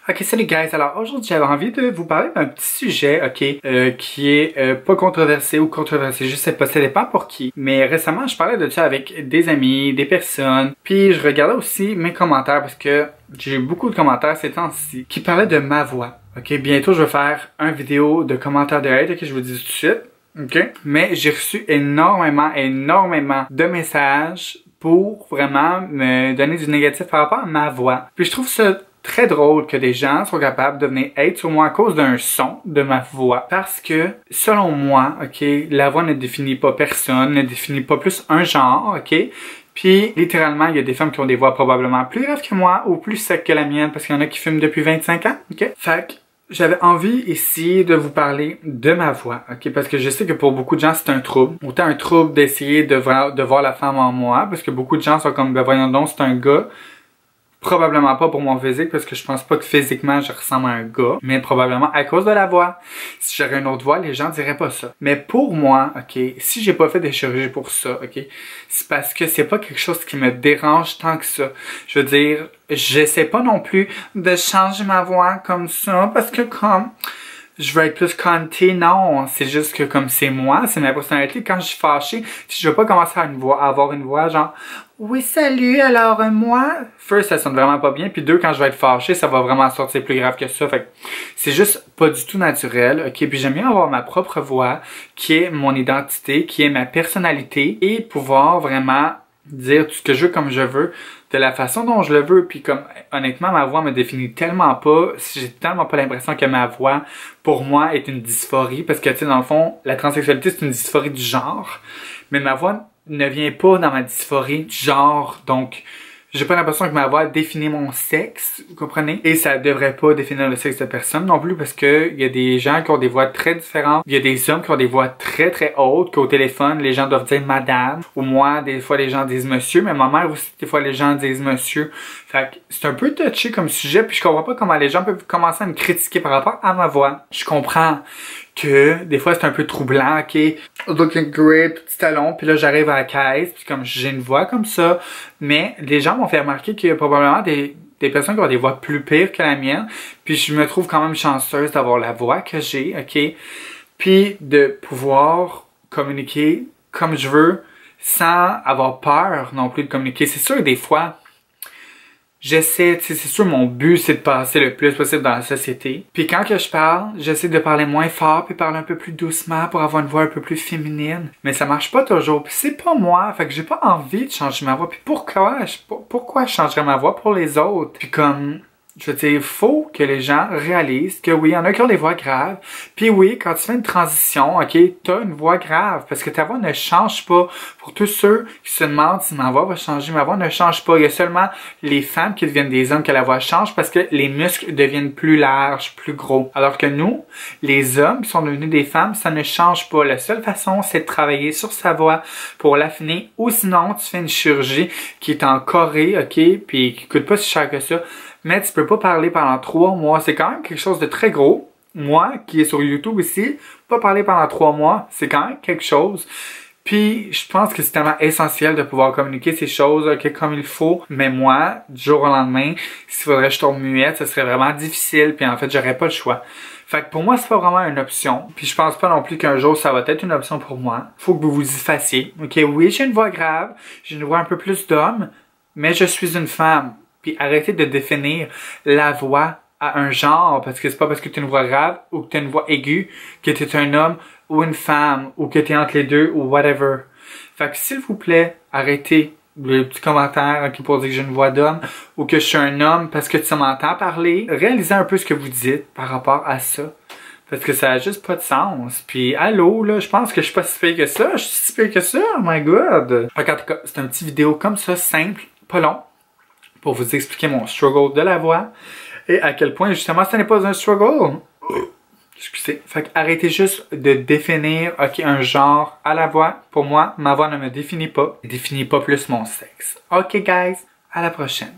Ok, salut guys. Alors aujourd'hui, j'avais envie de vous parler d'un petit sujet, qui est pas controversé ou controversé, je sais pas, ça dépend pour qui. Mais récemment, je parlais de ça avec des amis, des personnes, puis je regardais aussi mes commentaires parce que j'ai eu beaucoup de commentaires ces temps-ci qui parlaient de ma voix. Ok, bientôt je vais faire une vidéo de commentaires de hate, ok, je vous dis tout de suite. Ok, mais j'ai reçu énormément de messages pour vraiment me donner du négatif par rapport à ma voix. Puis je trouve ça très drôle que des gens soient capables de venir hate sur moi à cause d'un son de ma voix. Parce que, selon moi, ok, la voix ne définit pas personne, ne définit pas plus un genre, ok? Puis, littéralement, il y a des femmes qui ont des voix probablement plus graves que moi ou plus secs que la mienne parce qu'il y en a qui fument depuis 25 ans, ok? Fait que, j'avais envie ici de vous parler de ma voix, ok? Parce que je sais que pour beaucoup de gens, c'est un trouble. Autant un trouble d'essayer de voir la femme en moi, parce que beaucoup de gens sont comme, ben voyons donc, c'est un gars. Probablement pas pour mon physique, parce que je pense pas que physiquement je ressemble à un gars, mais probablement à cause de la voix. Si j'aurais une autre voix, les gens diraient pas ça. Mais pour moi, ok, si j'ai pas fait des chirurgies pour ça, ok, c'est parce que c'est pas quelque chose qui me dérange tant que ça. Je veux dire, j'essaie pas non plus de changer ma voix comme ça, parce que comme je veux être plus conté, non, c'est juste que comme c'est moi, c'est ma personnalité, quand je suis fâchée, si je veux pas commencer à avoir une voix genre oui salut, alors moi, first ça sonne vraiment pas bien, puis deux, quand je vais être fâchée, ça va vraiment sortir plus grave que ça, fait que c'est juste pas du tout naturel, ok, puis j'aime bien avoir ma propre voix, qui est mon identité, qui est ma personnalité, et pouvoir vraiment dire tout ce que je veux comme je veux, de la façon dont je le veux, puis comme honnêtement ma voix me définit tellement pas, j'ai tellement pas l'impression que ma voix pour moi est une dysphorie, parce que tu sais dans le fond la transsexualité c'est une dysphorie du genre, mais ma voix ne vient pas dans ma dysphorie du genre, donc j'ai pas l'impression que ma voix définit mon sexe, vous comprenez? Et ça devrait pas définir le sexe de personne non plus, parce que il y a des gens qui ont des voix très différentes. Il y a des hommes qui ont des voix très très hautes, qu'au téléphone, les gens doivent dire madame. Ou moi, des fois, les gens disent monsieur, mais ma mère aussi, des fois, les gens disent monsieur. Fait que c'est un peu touché comme sujet, puis je comprends pas comment les gens peuvent commencer à me critiquer par rapport à ma voix. Je comprends que des fois c'est un peu troublant, ok, looking great, petit talon, puis là j'arrive à la caisse, puis comme j'ai une voix comme ça, mais les gens m'ont fait remarquer qu'il y a probablement des personnes qui ont des voix plus pires que la mienne, puis je me trouve quand même chanceuse d'avoir la voix que j'ai, ok, puis de pouvoir communiquer comme je veux, sans avoir peur non plus de communiquer. C'est sûr des fois, j'essaie, tu sais, c'est sûr mon but c'est de passer le plus possible dans la société. Puis quand que je parle, j'essaie de parler moins fort puis parler un peu plus doucement pour avoir une voix un peu plus féminine. Mais ça marche pas toujours. Puis c'est pas moi, fait que j'ai pas envie de changer ma voix. Puis pourquoi je changerais ma voix pour les autres? Puis comme je veux dire, il faut que les gens réalisent que oui, il y en a qui ont des voix graves. Puis oui, quand tu fais une transition, ok, t'as une voix grave. Parce que ta voix ne change pas. Pour tous ceux qui se demandent si ma voix va changer, ma voix ne change pas. Il y a seulement les femmes qui deviennent des hommes que la voix change parce que les muscles deviennent plus larges, plus gros. Alors que nous, les hommes qui sont devenus des femmes, ça ne change pas. La seule façon, c'est de travailler sur sa voix pour l'affiner. Ou sinon, tu fais une chirurgie qui est en Corée, ok, puis qui coûte pas si cher que ça. Mais tu peux pas parler pendant 3 mois. C'est quand même quelque chose de très gros. Moi, qui est sur YouTube ici, pas parler pendant 3 mois, c'est quand même quelque chose. Puis, je pense que c'est tellement essentiel de pouvoir communiquer ces choses comme il faut. Mais moi, du jour au lendemain, s'il faudrait que je tombe muette, ce serait vraiment difficile. Puis en fait, j'aurais pas le choix. Fait que pour moi, c'est pas vraiment une option. Puis je pense pas non plus qu'un jour, ça va être une option pour moi. Faut que vous vous y fassiez. Ok, oui, j'ai une voix grave. J'ai une voix un peu plus d'homme. Mais je suis une femme. Puis arrêtez de définir la voix à un genre, parce que c'est pas parce que tu as une voix grave ou que tu as une voix aiguë que tu es un homme ou une femme ou que tu es entre les deux ou whatever. Fait que s'il vous plaît, arrêtez les petits commentaires pour dire que j'ai une voix d'homme ou que je suis un homme parce que tu m'entends parler. Réalisez un peu ce que vous dites par rapport à ça. Parce que ça a juste pas de sens. Puis allô, là, je pense que je suis pas si pire que ça. Je suis si pire que ça, oh my god. En tout cas, c'est une petite vidéo comme ça, simple, pas long, pour vous expliquer mon struggle de la voix et à quel point justement ce n'est pas un struggle. Excusez. Fait que arrêtez juste de définir un genre à la voix. Pour moi, ma voix ne me définit pas. Elle définit pas plus mon sexe. Ok guys, à la prochaine.